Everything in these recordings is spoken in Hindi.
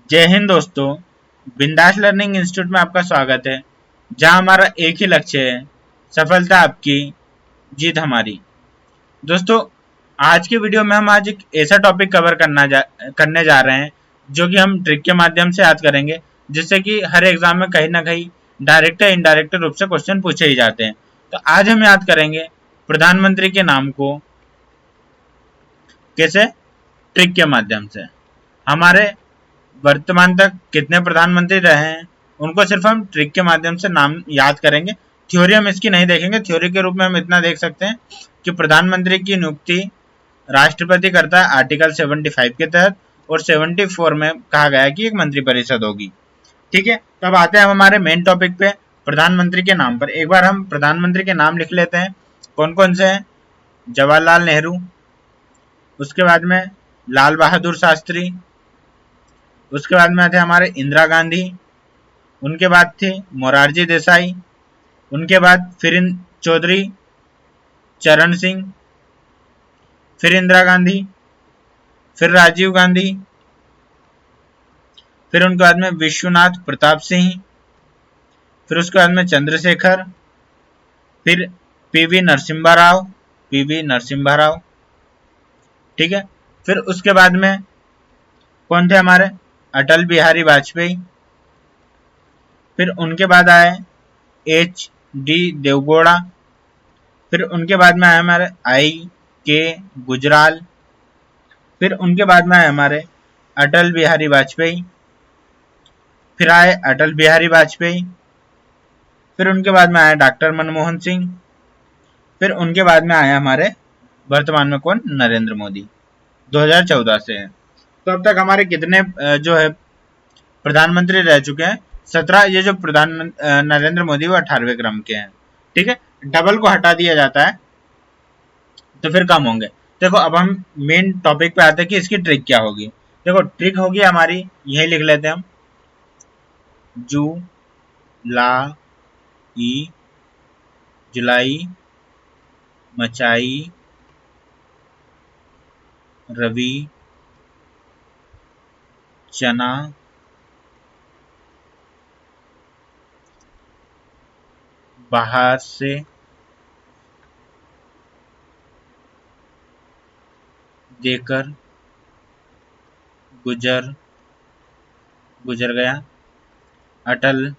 जय हिंद दोस्तों। बिंदास लर्निंग इंस्टीट्यूट में आपका स्वागत है, जहां हमारा एक ही लक्ष्य है, सफलता आपकी, जीत हमारी। दोस्तों, आज की वीडियो में हम आज एक ऐसा टॉपिक कवर करने जा रहे हैं जो कि हम ट्रिक के माध्यम से याद करेंगे, जिससे कि हर एग्जाम में कहीं ना कहीं डायरेक्ट या इनडायरेक्ट रूप से क्वेश्चन पूछे ही जाते हैं। तो आज हम याद करेंगे प्रधानमंत्री के नाम को कैसे, ट्रिक के माध्यम से। हमारे वर्तमान तक कितने प्रधानमंत्री रहे हैं, उनको सिर्फ हम ट्रिक के माध्यम से नाम याद करेंगे। थ्योरी हम इसकी नहीं देखेंगे। थ्योरी के रूप में हम इतना देख सकते हैं कि प्रधानमंत्री की नियुक्ति राष्ट्रपति करता है आर्टिकल 75 के तहत, और 74 में कहा गया है कि एक मंत्रिपरिषद होगी। ठीक है, तो अब आते हैं हम हमारे मेन टॉपिक पे, प्रधानमंत्री के नाम पर। एक बार हम प्रधानमंत्री के नाम लिख लेते हैं, कौन कौन से हैं। जवाहरलाल नेहरू, उसके बाद में लाल बहादुर शास्त्री, उसके बाद में आते हमारे इंदिरा गांधी, उनके बाद थे मोरारजी देसाई, उनके बाद फिर चौधरी चरण सिंह, फिर इंदिरा गांधी, फिर राजीव गांधी, फिर उनके बाद में विश्वनाथ प्रताप सिंह, फिर उसके बाद में चंद्रशेखर, फिर पीवी नरसिम्हा राव। ठीक है, फिर उसके बाद में कौन थे हमारे, अटल बिहारी वाजपेयी, फिर उनके बाद आए HD देवगौड़ा, फिर उनके बाद में आए हमारे IK गुजराल, फिर उनके बाद में आए हमारे अटल बिहारी वाजपेयी, फिर आए अटल बिहारी वाजपेयी, फिर उनके बाद में आए डॉक्टर मनमोहन सिंह, फिर उनके बाद में आए हमारे वर्तमान में कौन, नरेंद्र मोदी, 2014 से है। तो अब तक हमारे कितने जो है प्रधानमंत्री रह चुके हैं, 17। ये जो नरेंद्र मोदी वो 18वें क्रम के हैं। ठीक है, डबल को हटा दिया जाता है तो फिर कम होंगे। देखो, अब हम मेन टॉपिक पे आते हैं कि इसकी ट्रिक क्या होगी। देखो, ट्रिक होगी हमारी, यही लिख लेते हैं हम, जुलाई मचाई रवि चना बाहर से देकर गुजर गया अटल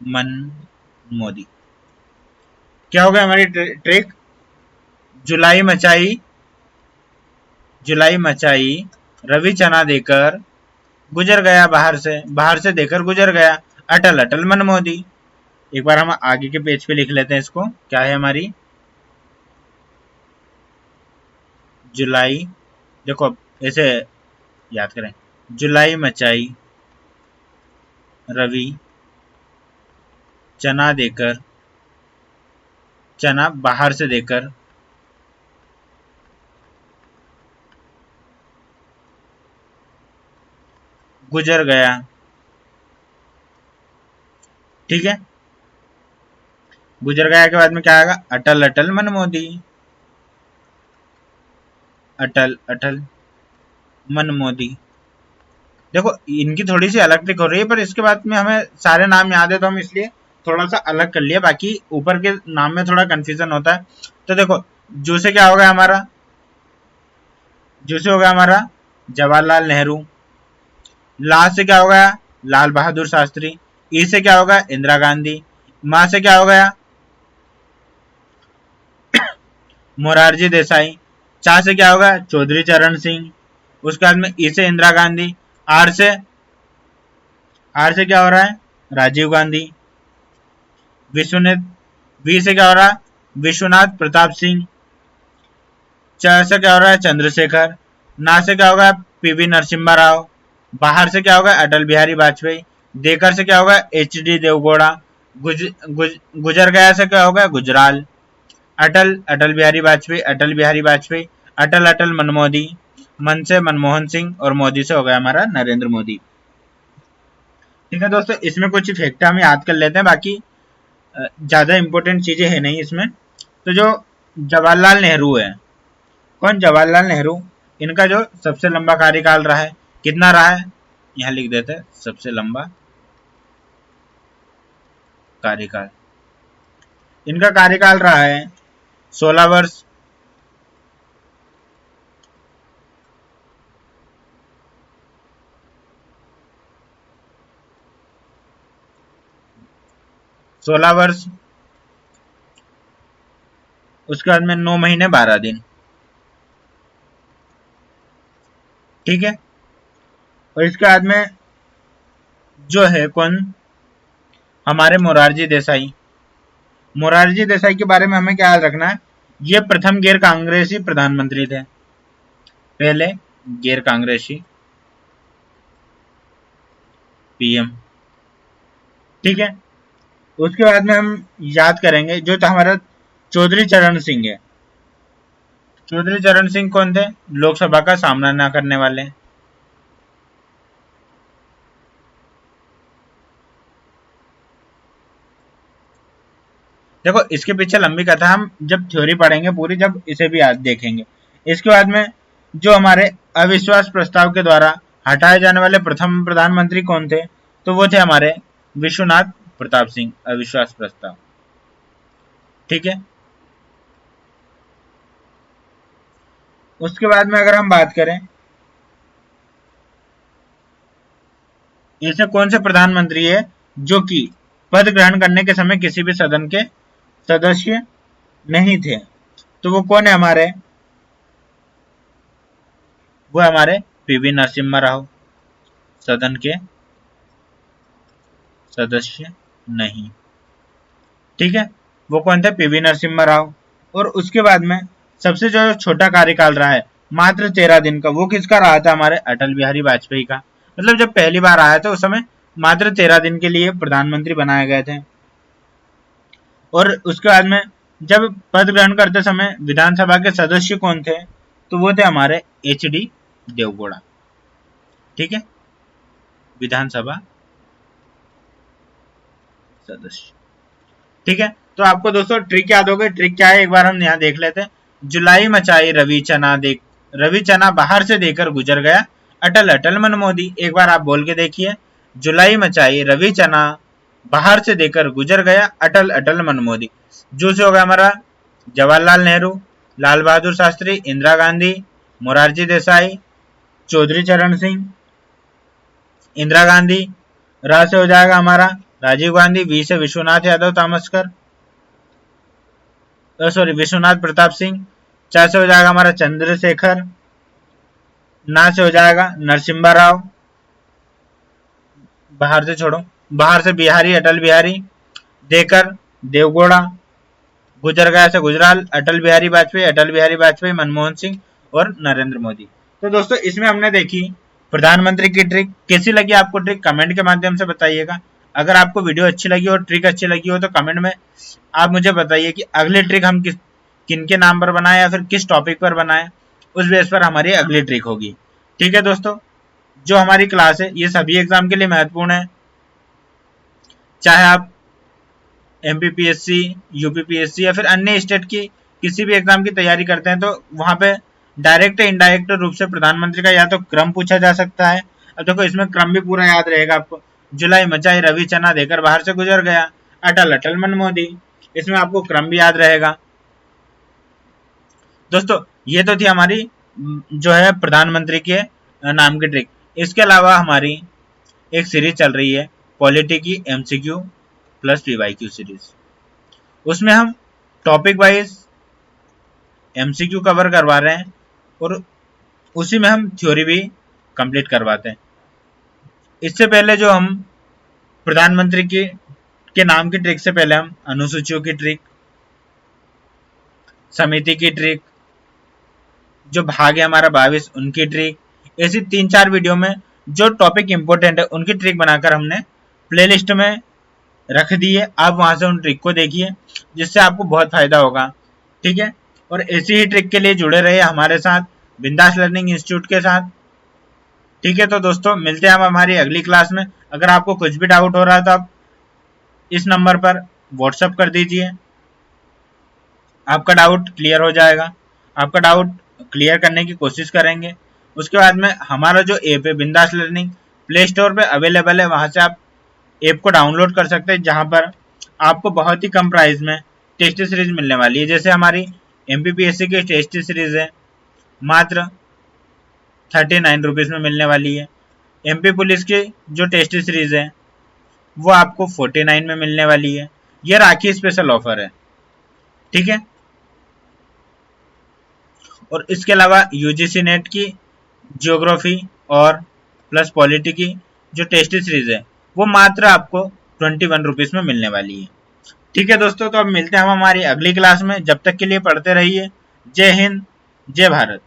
मन मोदी। क्या हो गया हमारी ट्रिक, जुलाई मचाई रवि चना देकर गुजर गया, बाहर से देकर गुजर गया अटल मन मोदी। एक बार हम आगे के पेज पे लिख लेते हैं इसको, क्या है हमारी जुलाई, देखो ऐसे याद करें, जुलाई मचाई रवि चना बाहर से देकर गुजर गया। ठीक है, गुजर गया के बाद में क्या आएगा, अटल मन मोदी, अटल मन मोदी। देखो, इनकी थोड़ी सी अलग ट्रिक हो रही है, पर इसके बाद में हमें सारे नाम याद है तो हम इसलिए थोड़ा सा अलग कर लिया, बाकी ऊपर के नाम में थोड़ा कंफ्यूजन होता है। तो देखो, जू से क्या होगा हमारा, जू से होगा हमारा जवाहरलाल नेहरू, ला से क्या होगा, लाल बहादुर शास्त्री, ई से क्या होगा, इंदिरा गांधी, मा से क्या होगा, मोरारजी देसाई, चा से क्या होगा, चौधरी चरण सिंह, उसके बाद में ई से इंदिरा गांधी, आर से क्या हो रहा है, राजीव गांधी, वी से क्या हो रहा है, विश्वनाथ प्रताप सिंह, च से क्या हो रहा है, चंद्रशेखर, ना से क्या होगा, पीवी नरसिम्हा राव, बाहर से क्या होगा, अटल बिहारी वाजपेयी, देकर से क्या होगा, HD देवगौड़ा, गुजर गया से क्या होगा, गुजराल, अटल बिहारी वाजपेयी, अटल मन मोदी, मन से मनमोहन सिंह, और मोदी से हो गया हमारा नरेंद्र मोदी। ठीक है दोस्तों, इसमें कुछ फैक्ट हम याद कर लेते हैं, बाकी ज्यादा इंपॉर्टेंट चीजें है नहीं इसमें। तो जो जवाहरलाल नेहरू है, कौन, जवाहरलाल नेहरू, इनका जो सबसे लंबा कार्यकाल रहा है, कितना रहा है, यहां लिख देते हैं सबसे लंबा कार्यकाल। इनका कार्यकाल रहा है 16 वर्ष। उसके बाद में 9 महीने 12 दिन। ठीक है, और इसके बाद में जो है कौन, हमारे मोरारजी देसाई। मोरारजी देसाई के बारे में हमें क्या याद रखना है, ये प्रथम गैर कांग्रेसी प्रधानमंत्री थे, पहले गैर कांग्रेसी पीएम। ठीक है, उसके बाद में हम याद करेंगे जो था हमारा चौधरी चरण सिंह है। चौधरी चरण सिंह कौन थे, लोकसभा का सामना न करने वाले। देखो इसके पीछे लंबी कथा हम जब थ्योरी पढ़ेंगे पूरी, जब इसे भी याद देखेंगे। इसके बाद में जो हमारे अविश्वास प्रस्ताव के द्वारा हटाए जाने वाले प्रथम प्रधानमंत्री कौन थे, तो वो थे हमारे विश्वनाथ प्रताप सिंह। अविश्वास प्रस्ताव, ठीक है। उसके बाद में अगर हम बात करें ऐसे कौन से प्रधानमंत्री है जो कि पद ग्रहण करने के समय किसी भी सदन के सदस्य नहीं थे, तो वो कौन है हमारे, वो हमारे पीवी नरसिम्हा राव, सदन के सदस्य नहीं। ठीक है, वो कौन थे, पीवी नरसिम्हा राव। और उसके बाद में सबसे जो छोटा कार्यकाल रहा है मात्र 13 दिन का, वो किसका रहा था, हमारे अटल बिहारी वाजपेयी का। मतलब जब पहली बार आया था उस समय मात्र 13 दिन के लिए प्रधानमंत्री बनाए गए थे। और उसके बाद में जब पद ग्रहण करते समय विधानसभा के सदस्य कौन थे, तो वो थे हमारे एचडी देवगौड़ा। ठीक है, विधानसभा सदस्य। ठीक है, तो आपको दोस्तों ट्रिक याद हो गई। ट्रिक क्या है एक बार हम यहाँ देख लेते हैं। जुलाई मचाई रवि चना बाहर से देकर गुजर गया, अटल अटल मन मोदी। एक बार आप बोल के देखिए, जुलाई मचाई रवि चना बाहर से देकर गुजर गया, अटल अटल मन मोदी। जो से होगा हमारा जवाहरलाल नेहरू, लाल बहादुर शास्त्री, इंदिरा गांधी, मोरारजी देसाई, चौधरी चरण सिंह, इंदिरा गांधी। रा से हो जाएगा हमारा राजीव गांधी, वी से विश्वनाथ यादव तामसकर, सॉरी विश्वनाथ प्रताप सिंह। चा से हो जाएगा हमारा चंद्रशेखर, ना से हो जाएगा नरसिम्हा राव, बाहर से छोड़ो, बाहर से बिहारी अटल बिहारी, देकर देवगौड़ा, गुजर गया से गुजराल अटल बिहारी वाजपेयी, मनमोहन सिंह और नरेंद्र मोदी। तो दोस्तों इसमें हमने देखी प्रधानमंत्री की ट्रिक। कैसी लगी आपको ट्रिक, कमेंट के माध्यम से बताइएगा। अगर आपको वीडियो अच्छी लगी और ट्रिक अच्छी लगी हो तो कमेंट में आप मुझे बताइए कि अगली ट्रिक हम किन के नाम पर बनाए या फिर किस टॉपिक पर बनाए, उस बेस पर हमारी अगली ट्रिक होगी। ठीक है दोस्तों, जो हमारी क्लास है ये सभी एग्जाम के लिए महत्वपूर्ण है, चाहे आप एमपीपीएससी, यूपीपीएससी या फिर अन्य स्टेट की किसी भी एग्जाम की तैयारी करते हैं, तो वहां पे डायरेक्ट इनडायरेक्ट रूप से प्रधानमंत्री का या तो क्रम पूछा जा सकता है। अब देखो इसमें क्रम भी पूरा याद रहेगा आपको। जुलाई मचाई रवि चना देकर बाहर से गुजर गया, अटल अटल मन मोदी। इसमें आपको क्रम भी याद रहेगा। दोस्तों ये तो थी हमारी जो है प्रधानमंत्री के नाम की ट्रिक। इसके अलावा हमारी एक सीरीज चल रही है पॉलिटी की एमसीक्यू प्लस पीवाईक्यू सीरीज। उसमें हम टॉपिक वाइज एमसीक्यू कवर करवा रहे हैं और उसी में हम थ्योरी भी कंप्लीट करवाते हैं। इससे पहले जो हम प्रधानमंत्री के नाम की ट्रिक से पहले हम अनुसूचियों की ट्रिक, समिति की ट्रिक, जो भाग है हमारा 22 उनकी ट्रिक, ऐसी 3-4 वीडियो में जो टॉपिक इंपॉर्टेंट है उनकी ट्रिक बनाकर हमने प्लेलिस्ट में रख दी है। आप वहां से उन ट्रिक को देखिए जिससे आपको बहुत फायदा होगा। ठीक है, और ऐसी ही ट्रिक के लिए जुड़े रहिए हमारे साथ बिंदास लर्निंग इंस्टीट्यूट के साथ। ठीक है, तो दोस्तों मिलते हैं हम हमारी अगली क्लास में। अगर आपको कुछ भी डाउट हो रहा है तो आप इस नंबर पर व्हाट्सएप कर दीजिए, आपका डाउट क्लियर हो जाएगा। आपका डाउट क्लियर करने की कोशिश करेंगे। उसके बाद में हमारा जो ऐप है बिंदास लर्निंग, प्ले स्टोर पे अवेलेबल है, वहां से आप ऐप को डाउनलोड कर सकते हैं, जहां पर आपको बहुत ही कम प्राइस में टेस्ट सीरीज मिलने वाली है। जैसे हमारी एमपीपीएससी की टेस्ट सीरीज है मात्र 39 रुपीज में मिलने वाली है। एमपी पुलिस की जो टेस्ट सीरीज है वो आपको 49 में मिलने वाली है। ये राखी स्पेशल ऑफर है, ठीक है। और इसके अलावा यूजीसी नेट की ज्योग्राफी और प्लस पॉलिटी की जो टेस्ट सीरीज है वो मात्र आपको 21 रुपीज में मिलने वाली है, ठीक है दोस्तों। तो अब मिलते हैं हम हमारी अगली क्लास में, जब तक के लिए पढ़ते रहिए। जय हिंद, जय भारत।